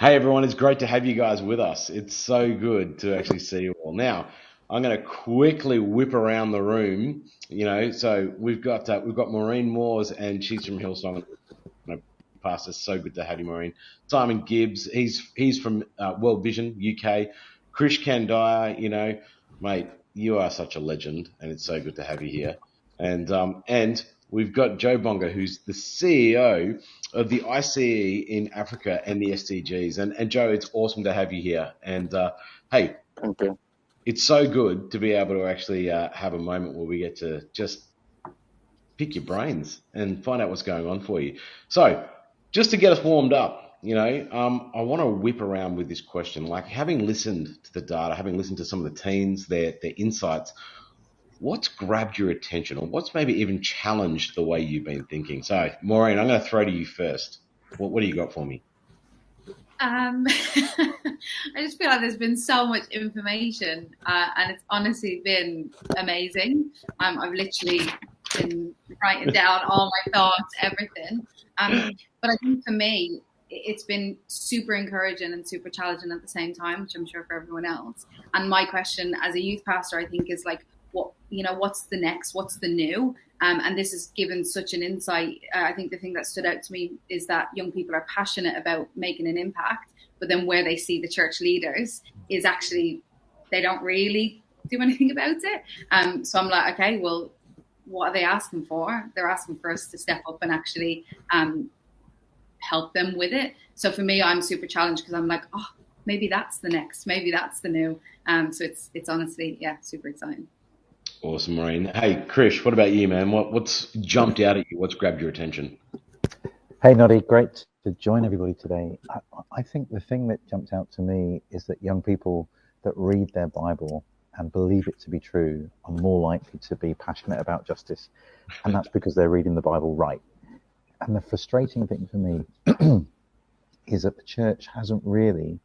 Hey everyone, it's great to have you guys with us. It's so good to actually see you all. Now, I'm going to quickly whip around the room. So we've got Maureen Moores, and she's from Hillsong. Pastor, so good to have you, Maureen. Simon Gibbs, he's from World Vision UK. Krish Kandaya, mate, you are such a legend, and it's so good to have you here. And we've got Joe Bonga, who's the CEO of the ICE in Africa and the SDGs. And Joe, it's awesome to have you here. And hey, Okay. it's so good to be able to actually have a moment where we get to just pick your brains and find out what's going on for you. So, just to get us warmed up, I want to whip around with this question. Like, having listened to the data, having listened to some of the teens, their insights, what's grabbed your attention, or what's maybe even challenged the way you've been thinking? So, Maureen, I'm going to throw to you first. What do you got for me? I just feel like there's been so much information, and it's honestly been amazing. I've literally been writing down all my thoughts, everything. But I think for me, it's been super encouraging and super challenging at the same time, which I'm sure for everyone else. And my question as a youth pastor, I think, is like, what's the next? What's the new? And this has given such an insight. I think the thing that stood out to me is that young people are passionate about making an impact, but then where they see the church leaders is actually they don't really do anything about it. So I'm like, okay, well, what are they asking for? They're asking for us to step up and actually help them with it. So for me, I'm super challenged because I'm like, oh, maybe that's the next, maybe that's the new. So it's honestly, yeah, super exciting. Awesome, Maureen. Hey, Krish, what about you, man? What's jumped out at you? What's grabbed your attention? Hey, Noddy, great to join everybody today. I think the thing that jumped out to me is that young people that read their Bible and believe it to be true are more likely to be passionate about justice. And that's because they're reading the Bible right. And the frustrating thing for me is that the church hasn't really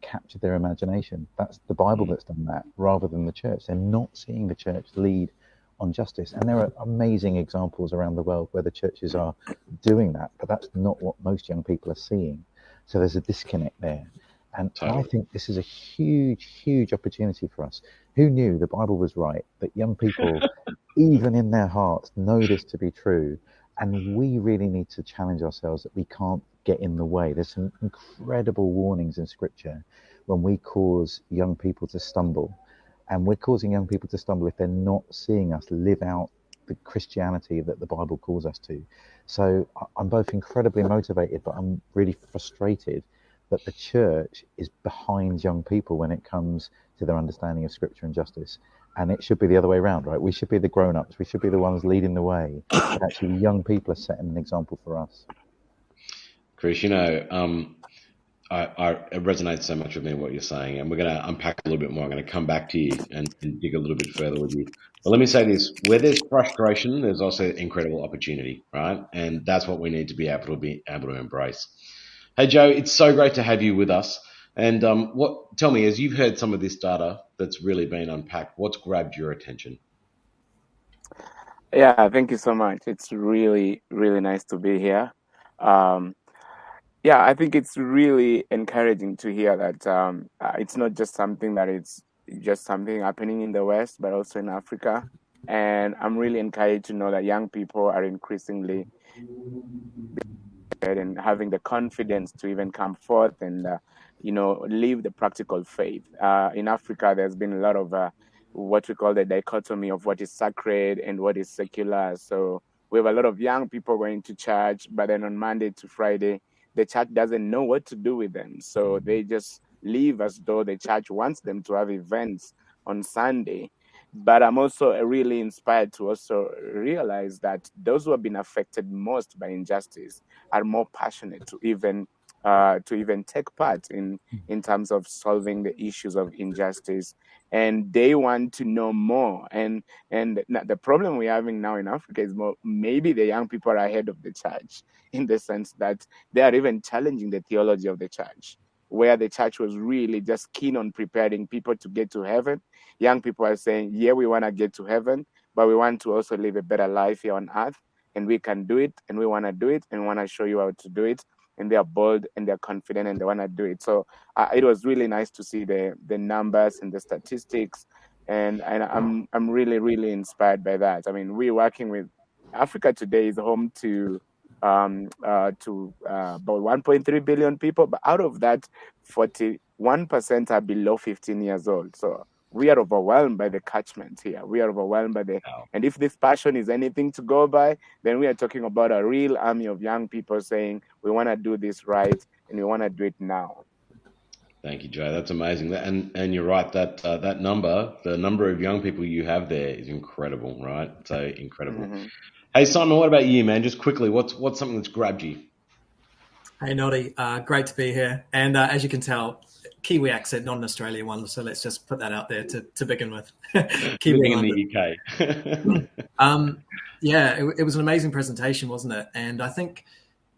captured their imagination. That's the Bible that's done that rather than the church. They're not seeing the church lead on justice. And there are amazing examples around the world where the churches are doing that, but that's not what most young people are seeing. So there's a disconnect there. And I Totally. think this is a huge, huge opportunity for us. Who knew the Bible was right, that young people, even in their hearts, know this to be true? And we really need to challenge ourselves that we can't get in the way. There's some incredible warnings in Scripture when we cause young people to stumble. And we're causing young people to stumble if they're not seeing us live out the Christianity that the Bible calls us to. So I'm both incredibly motivated, but I'm really frustrated that the church is behind young people when it comes to their understanding of Scripture and justice. And it should be the other way around, right? We should be the grown-ups. We should be the ones leading the way. But actually, young people are setting an example for us. Krish, it resonates so much with me what you're saying, and we're going to unpack a little bit more. I'm going to come back to you and dig a little bit further with you. But let me say this: where there's frustration, there's also incredible opportunity, right? And that's what we need to be able to embrace. Hey, Joe, it's so great to have you with us. And tell me, as you've heard some of this data that's really been unpacked, what's grabbed your attention? Yeah, thank you so much. It's really, really nice to be here. Um, yeah, I think it's really encouraging to hear that it's not just something that it's just something happening in the West, but also in Africa. And I'm really encouraged to know that young people are increasingly and having the confidence to even come forth and live the practical faith. In Africa, there's been a lot of what we call the dichotomy of what is sacred and what is secular. So we have a lot of young people going to church, but then on Monday to Friday, the church doesn't know what to do with them. So they just live as though the church wants them to have events on Sunday. But I'm also really inspired to also realize that those who have been affected most by injustice are more passionate to even take part in terms of solving the issues of injustice, and they want to know more. And the problem we're having now in Africa is more maybe the young people are ahead of the church in the sense that they are even challenging the theology of the church, where the church was really just keen on preparing people to get to heaven. Young people are saying, yeah, we want to get to heaven, but we want to also live a better life here on earth, and we can do it, and we want to do it, and we want to show you how to do it. and they are bold and they're confident and they want to do it. So it was really nice to see the numbers and the statistics, and I'm really, really inspired by that. I mean, we're working with Africa today is home to about 1.3 billion people, but out of that, 41% are below 15 years old. So we are overwhelmed by the catchment here. We are overwhelmed by and if this passion is anything to go by, then we are talking about a real army of young people saying we want to do this right and we want to do it now. Thank you, Joe. That's amazing. And you're right, that that number, the number of young people you have there is incredible, right? So incredible. Mm-hmm. Hey, Simon, what about you, man? Just quickly, what's something that's grabbed you? Hey, Noddy. Great to be here. And as you can tell, Kiwi accent, not an Australian one. So let's just put that out there to begin with. Kiwi Living in the UK. Yeah, it was an amazing presentation, wasn't it? And I think,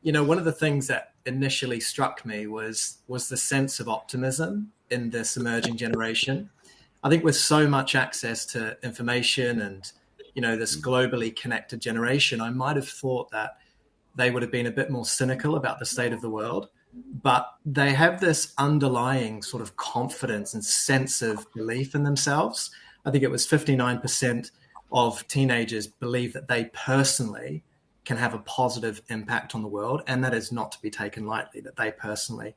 one of the things that initially struck me was the sense of optimism in this emerging generation. I think with so much access to information and, this globally connected generation, I might have thought that they would have been a bit more cynical about the state of the world, but they have this underlying sort of confidence and sense of belief in themselves. I think it was 59% of teenagers believe that they personally can have a positive impact on the world. And that is not to be taken lightly, that they personally,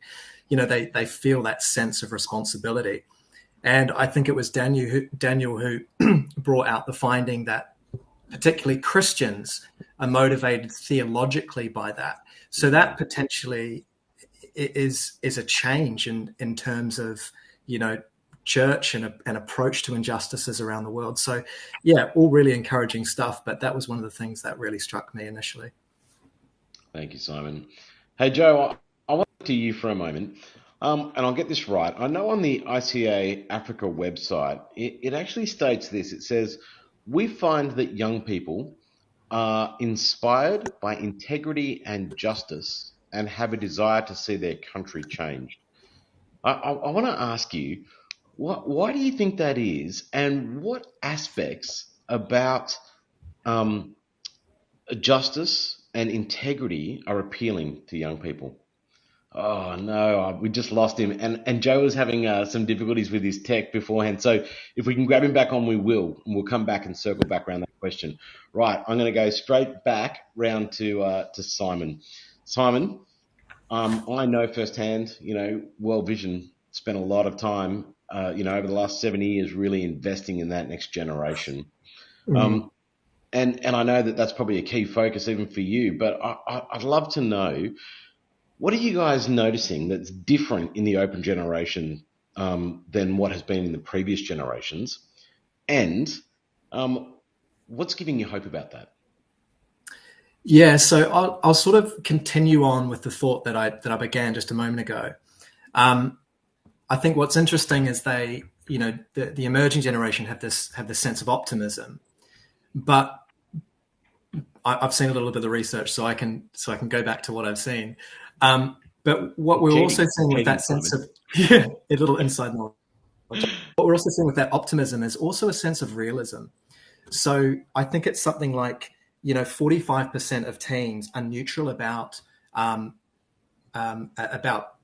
they feel that sense of responsibility. And I think it was Daniel who brought out the finding that particularly Christians are motivated theologically by that. So that potentially is a change in terms of, church and an approach to injustices around the world. So yeah, all really encouraging stuff, but that was one of the things that really struck me initially. Thank you, Simon. Hey, Joe, I want to you for a moment. And I'll get this right. I know on the ICA Africa website, it actually states this. It says, we find that young people are inspired by integrity and justice and have a desire to see their country changed. I want to ask you, why do you think that is, and what aspects about justice and integrity are appealing to young people? Oh no, we just lost him, and Joe was having some difficulties with his tech beforehand. So if we can grab him back on, we will, and we'll come back and circle back around that question. Right, I'm going to go straight back round to Simon. Simon, I know firsthand. World Vision spent a lot of time, over the last 7 years, really investing in that next generation. Mm-hmm. And I know that that's probably a key focus even for you. But I'd love to know, what are you guys noticing that's different in the open generation than what has been in the previous generations? And what's giving you hope about that? Yeah, so I'll sort of continue on with the thought that I began just a moment ago. I think what's interesting is the emerging generation have this sense of optimism, but I've seen a little bit of the research, so I can go back to what I've seen. But what we're also seeing with that sense of a little inside knowledge, what we're also seeing with that optimism is also a sense of realism. So I think it's something like 45% of teens are neutral about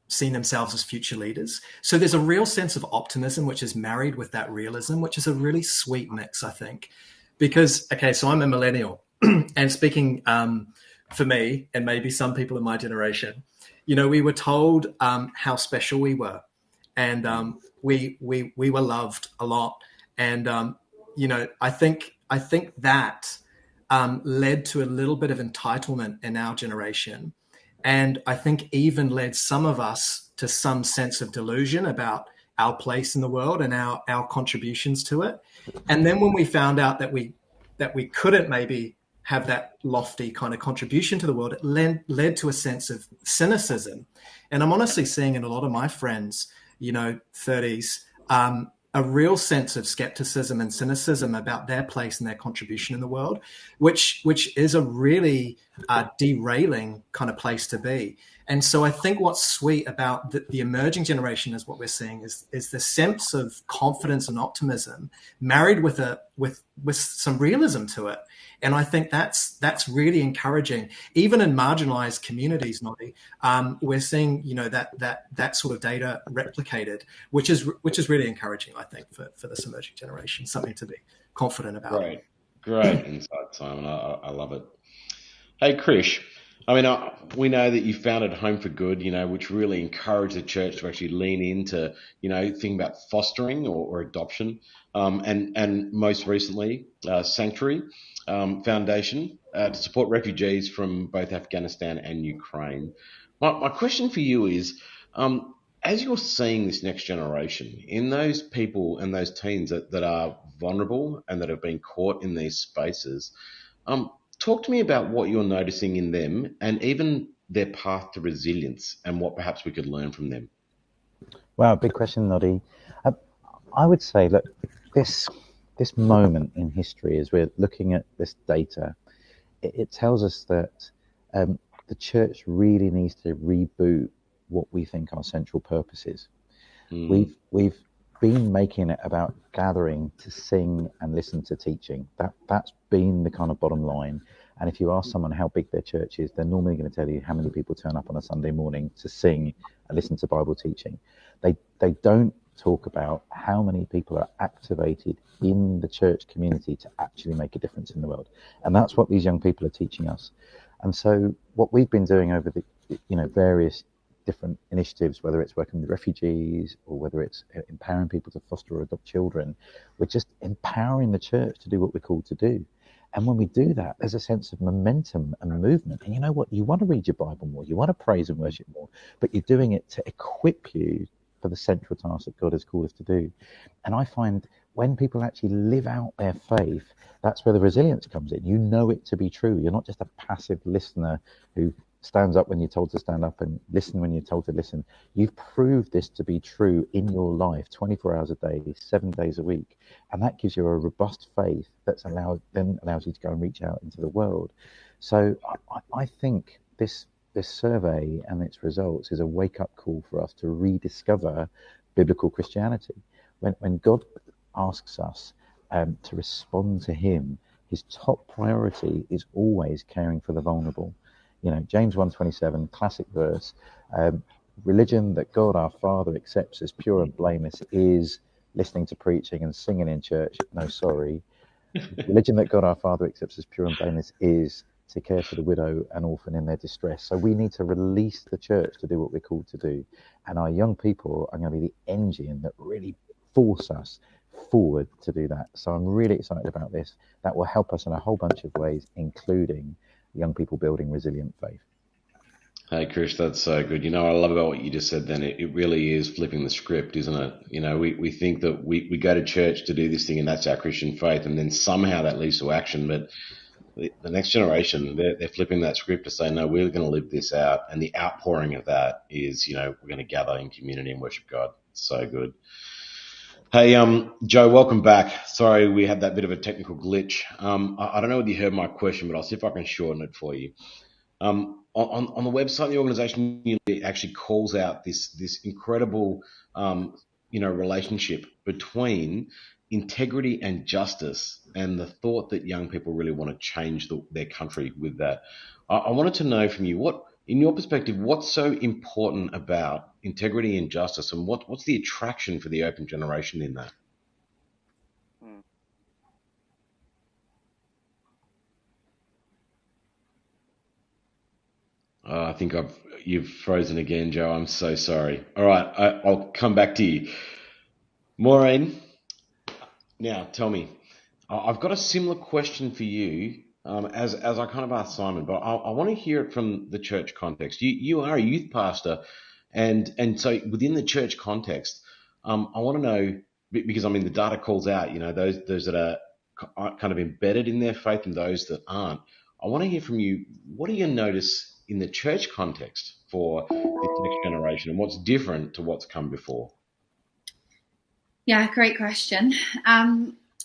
seeing themselves as future leaders. So there's a real sense of optimism, which is married with that realism, which is a really sweet mix, I think. Because, so I'm a millennial, and speaking for me and maybe some people in my generation, we were told how special we were, and we were loved a lot. And, I think that led to a little bit of entitlement in our generation. And I think even led some of us to some sense of delusion about our place in the world and our contributions to it. And then when we found out that we couldn't maybe have that lofty kind of contribution to the world, it led to a sense of cynicism. And I'm honestly seeing in a lot of my friends, 30s, a real sense of skepticism and cynicism about their place and their contribution in the world, which is a really derailing kind of place to be. And so I think what's sweet about the emerging generation is what we're seeing is the sense of confidence and optimism married with some realism to it. And I think that's really encouraging. Even in marginalized communities, Noddy, we're seeing that sort of data replicated, which is really encouraging, I think, for this emerging generation, something to be confident about. Great insight, Simon. I love it. Hey, Krish. I mean, we know that you founded Home for Good, which really encouraged the church to actually lean into, thinking about fostering or adoption, and most recently, Sanctuary Foundation to support refugees from both Afghanistan and Ukraine. My question for you is, as you're seeing this next generation, in those people and those teens that are vulnerable and that have been caught in these spaces, talk to me about what you're noticing in them and even their path to resilience and what perhaps we could learn from them. Wow, big question, Noddy. I would say that this moment in history, as we're looking at this data, it tells us that the church really needs to reboot what we think our central purpose is. We've been making it about gathering to sing and listen to teaching. That's been the kind of bottom line. And if you ask someone how big their church is, they're normally going to tell you how many people turn up on a Sunday morning to sing and listen to Bible teaching. They don't talk about how many people are activated in the church community to actually make a difference in the world. And that's what these young people are teaching us. And so what we've been doing over the various different initiatives, whether it's working with refugees or whether it's empowering people to foster or adopt children, we're just empowering the church to do what we're called to do. And when we do that, there's a sense of momentum and movement. And you know what? You want to read your Bible more, you want to praise and worship more, but you're doing it to equip you for the central task that God has called us to do. And I find when people actually live out their faith, that's where the resilience comes in. You know it to be true. You're not just a passive listener who stands up when you're told to stand up and listen when you're told to listen. You've proved this to be true in your life 24 hours a day, 7 days a week. And that gives you a robust faith that allows you to go and reach out into the world. So I think this survey and its results is a wake-up call for us to rediscover biblical Christianity. When God asks us to respond to him, his top priority is always caring for the vulnerable. James 1:27, classic verse, religion that God our Father accepts as pure and blameless is listening to preaching and singing in church. No, sorry. Religion that God our Father accepts as pure and blameless is to care for the widow and orphan in their distress. So we need to release the church to do what we're called to do. And our young people are going to be the engine that really force us forward to do that. So I'm really excited about this. That will help us in a whole bunch of ways, including young people building resilient faith. Hey, Krish, that's so good. I love about what you just said then. It really is flipping the script, isn't it? We think that we go to church to do this thing and that's our Christian faith, and then somehow that leads to action. But the next generation, they're flipping that script to say, no, we're going to live this out. And the outpouring of that is, we're going to gather in community and worship God. So good. Hey, Joe, welcome back. Sorry, we had that bit of a technical glitch. I don't know whether you heard my question, but I'll see if I can shorten it for you. On the website, the organisation actually calls out this incredible, relationship between integrity and justice, and the thought that young people really want to change their country with that. I wanted to know from you, in your perspective, what's so important about integrity and justice, and what's the attraction for the open generation in that? I think you've frozen again, Joe. I'm so sorry. All right, I'll come back to you. Maureen, now tell me, I've got a similar question for you as I kind of asked Simon, but I want to hear it from the church context. You are a youth pastor, and so within the church context, I want to know, because the data calls out, those that are kind of embedded in their faith and those that aren't. I want to hear from you. What do you notice in the church context for this next generation, and what's different to what's come before? Yeah, great question.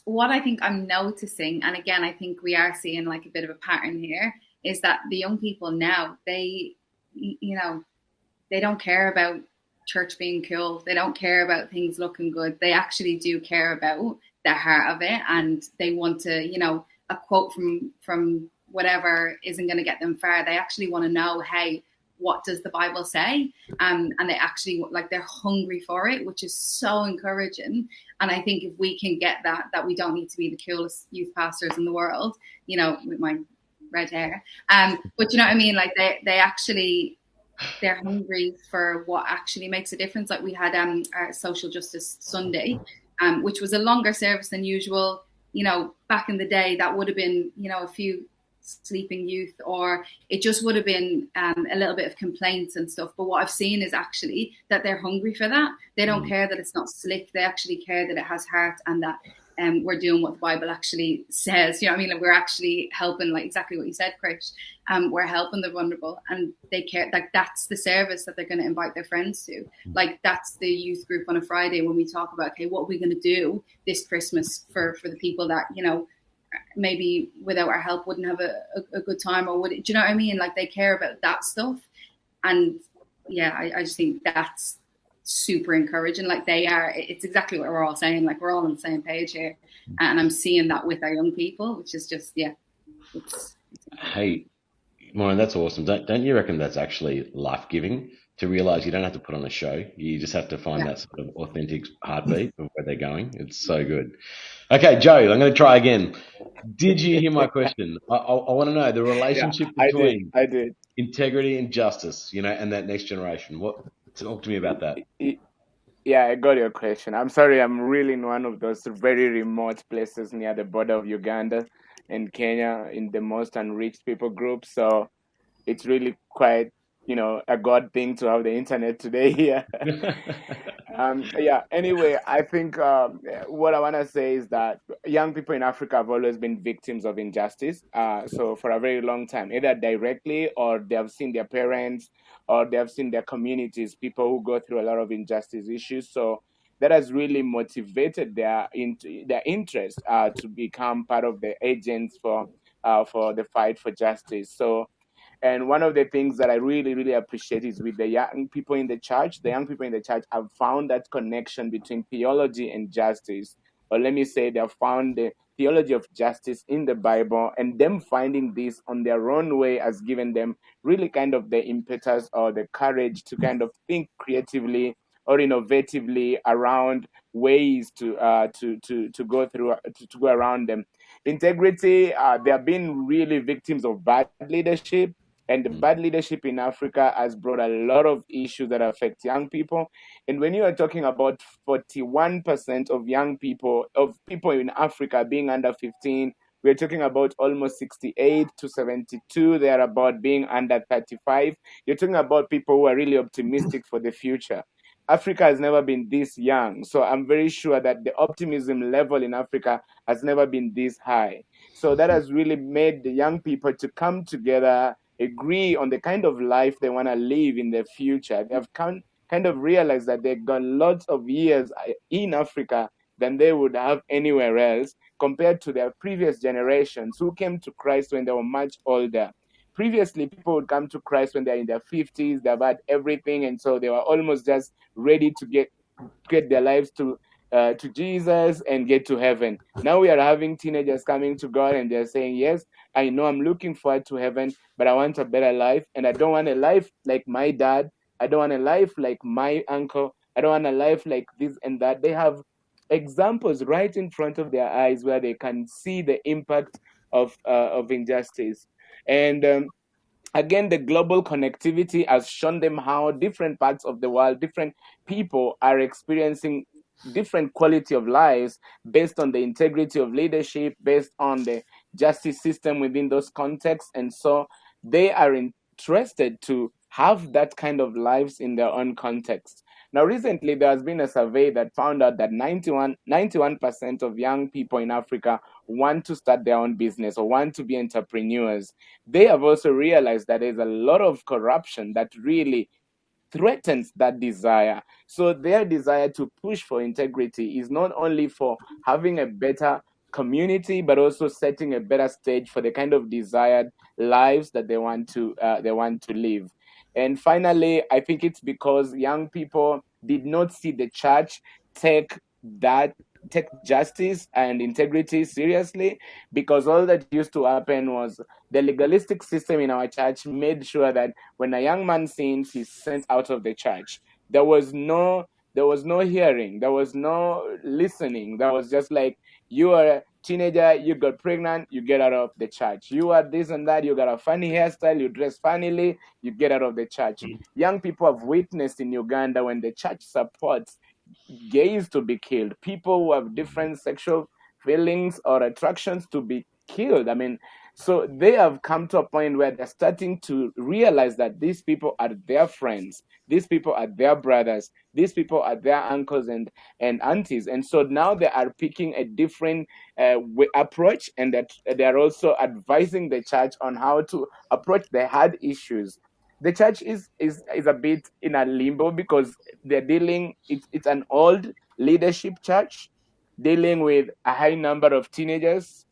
What I think I'm noticing, and again, I think we are seeing like a bit of a pattern here, is that the young people now, they don't care about church being cool. They don't care about things looking good. They actually do care about the heart of it, and they want to, a quote from whatever isn't going to get them far. They actually want to know, hey, what does the Bible say? And they actually, like, they're hungry for it, which is so encouraging. And I think if we can get that we don't need to be the coolest youth pastors in the world, with my red hair. But you know what I mean? Like they actually, they're hungry for what actually makes a difference. Like we had our Social Justice Sunday, which was a longer service than usual. Back in the day, that would have been, a few sleeping youth, or it just would have been a little bit of complaints and stuff. But what I've seen is actually that they're hungry for that. They don't care that it's not slick. They actually care that it has heart, and that we're doing what the Bible actually says. You know what I mean? Like we're actually helping, like exactly what you said, Chris. We're helping the vulnerable, and they care. Like that's the service that they're going to invite their friends to. Like that's the youth group on a Friday when we talk about, okay, what are we going to do this Christmas for the people that, maybe without our help wouldn't have a good time, or do you know what I mean? Like they care about that stuff. And yeah, I just think that's super encouraging. Like it's exactly what we're all saying. Like we're all on the same page here, and I'm seeing that with our young people, which is just, it's Hey, Maureen, that's awesome. Don't you reckon that's actually life-giving to realize you don't have to put on a show? You just have to find that sort of authentic heartbeat of where they're going. It's so good. Okay, Joe, I'm going to try again. Did you hear my question? I want to know the relationship between I did. integrity and justice, and that next generation. Talk to me about that. Yeah, I got your question. I'm sorry, I'm really in one of those very remote places near the border of Uganda and Kenya, in the most unreached people group. So it's really quite, a God thing to have the internet today here. Anyway, I think what I want to say is that young people in Africa have always been victims of injustice. So for a very long time, either directly, or they have seen their parents, or they have seen their communities, people who go through a lot of injustice issues. So that has really motivated their interest to become part of the agents for the fight for justice. So, and one of the things that I really, really appreciate is with the young people in the church. The young people in the church have found that connection between theology and justice. Or let me say, they have found the theology of justice in the Bible, and them finding this on their own way has given them really kind of the impetus or the courage to kind of think creatively or innovatively around ways to go through to go around them. Integrity, they have been really victims of bad leadership. And the bad leadership in Africa has brought a lot of issues that affect young people. And when you are talking about 41% of people in Africa being under 15, we're talking about almost 68 to 72. They're about being under 35. You're talking about people who are really optimistic for the future. Africa has never been this young. So I'm very sure that the optimism level in Africa has never been this high. So that has really made the young people to come together, agree on the kind of life they want to live in the future. They have kind of realized that they've got lots of years in Africa than they would have anywhere else, compared to their previous generations who came to Christ when they were much older. Previously, people would come to Christ when they're in their 50s, they've had everything, and so they were almost just ready to get their lives to Jesus and get to heaven. Now we are having teenagers coming to God and they're saying, yes, I know I'm looking forward to heaven, but I want a better life, and I don't want a life like my dad. I don't want a life like my uncle. I don't want a life like this and that. They have examples right in front of their eyes where they can see the impact of injustice. And again, the global connectivity has shown them how different parts of the world, different people are experiencing different quality of lives based on the integrity of leadership, based on the justice system within those contexts. And so they are interested to have that kind of lives in their own context. Now, recently, there has been a survey that found out that 91% of young people in Africa want to start their own business or want to be entrepreneurs. They have also realized that there's a lot of corruption that really threatens that desire. So their desire to push for integrity is not only for having a better community, but also setting a better stage for the kind of desired lives that they want to live. And finally, I think it's because young people did not see the church take justice and integrity seriously, because all that used to happen was the legalistic system in our church made sure that when a young man sins, he's sent out of the church. There was no hearing, there was no listening. There was just like, you are a teenager, you got pregnant, you get out of the church. You are this and that, you got a funny hairstyle, you dress funnily, you get out of the church. Young people have witnessed in Uganda when the church supports gays to be killed, people who have different sexual feelings or attractions to be killed. I mean, so they have come to a point where they're starting to realize that these people are their friends, these people are their brothers, these people are their uncles and aunties. And so now they are picking a different approach, and that they are also advising the church on how to approach the hard issues. The church is a bit in a limbo because they're dealing, it's an old leadership church dealing with a high number of teenagers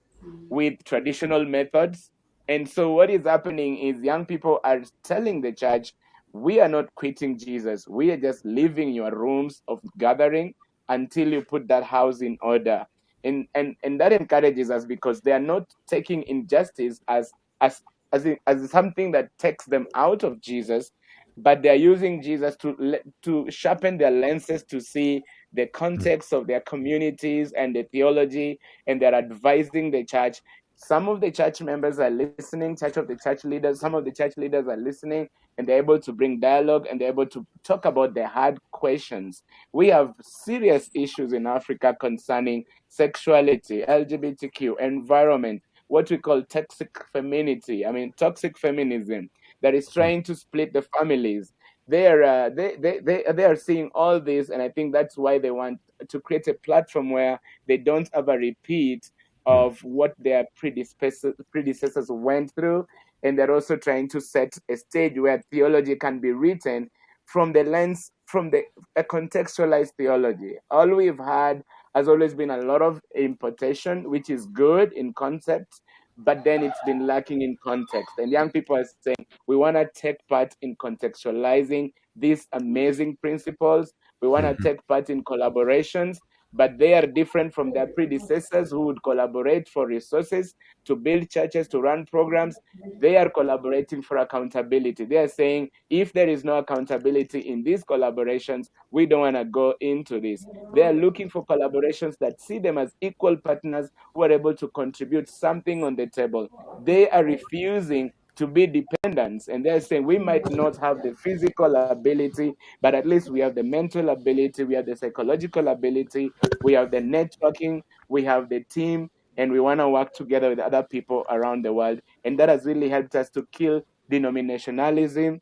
with traditional methods. And so what is happening is young people are telling the church, we are not quitting Jesus, we are just leaving your rooms of gathering until you put that house in order. And that encourages us, because they are not taking injustice as something that takes them out of Jesus, but they're using Jesus to sharpen their lenses to see the context of their communities and the theology, and they're advising the church. Some of the church members are listening, some of the church leaders are listening, and they're able to bring dialogue, and they're able to talk about the hard questions. We have serious issues in Africa concerning sexuality, LGBTQ, environment, what we call toxic femininity. I mean, toxic feminism that is trying to split the families. They are seeing all this, and I think that's why they want to create a platform where they don't have a repeat of what their predecessors went through, and they're also trying to set a stage where theology can be written from the lens, a contextualized theology. All we've had has always been a lot of importation, which is good in concept, but then it's been lacking in context. And young people are saying, we want to take part in contextualizing these amazing principles. We want to take part in collaborations, but they are different from their predecessors who would collaborate for resources to build churches, to run programs. They are collaborating for accountability. They are saying, if there is no accountability in these collaborations, we don't want to go into this. They are looking for collaborations that see them as equal partners who are able to contribute something on the table. They are refusing to be dependents, and they're saying, we might not have the physical ability, but at least we have the mental ability, we have the psychological ability, we have the networking, we have the team, and we want to work together with other people around the world. And that has really helped us to kill denominationalism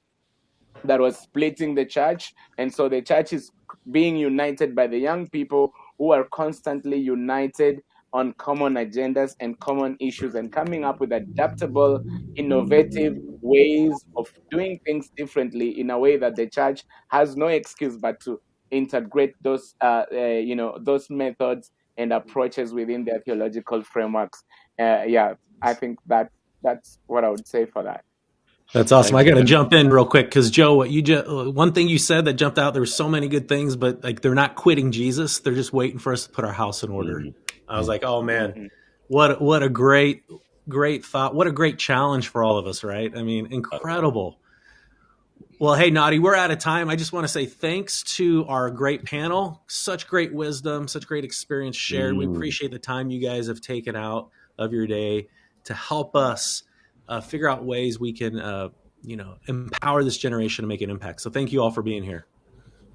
that was splitting the church. And so the church is being united by the young people who are constantly united on common agendas and common issues, and coming up with adaptable, innovative ways of doing things differently, in a way that the church has no excuse but to integrate those those methods and approaches within their theological frameworks. I think that's what I would say for that. That's awesome. I Thanks, got to man. jump in real quick because Joe, what you just one thing you said that jumped out. There were so many good things, but like they're not quitting Jesus; they're just waiting for us to put our house in order. I was like, oh man, what a great thought! What a great challenge for all of us, right? I mean, incredible. Well, hey, Nadi, we're out of time. I just want to say thanks to our great panel. Such great wisdom, such great experience shared. We appreciate the time you guys have taken out of your day to help us figure out ways we can, empower this generation to make an impact. So thank you all for being here.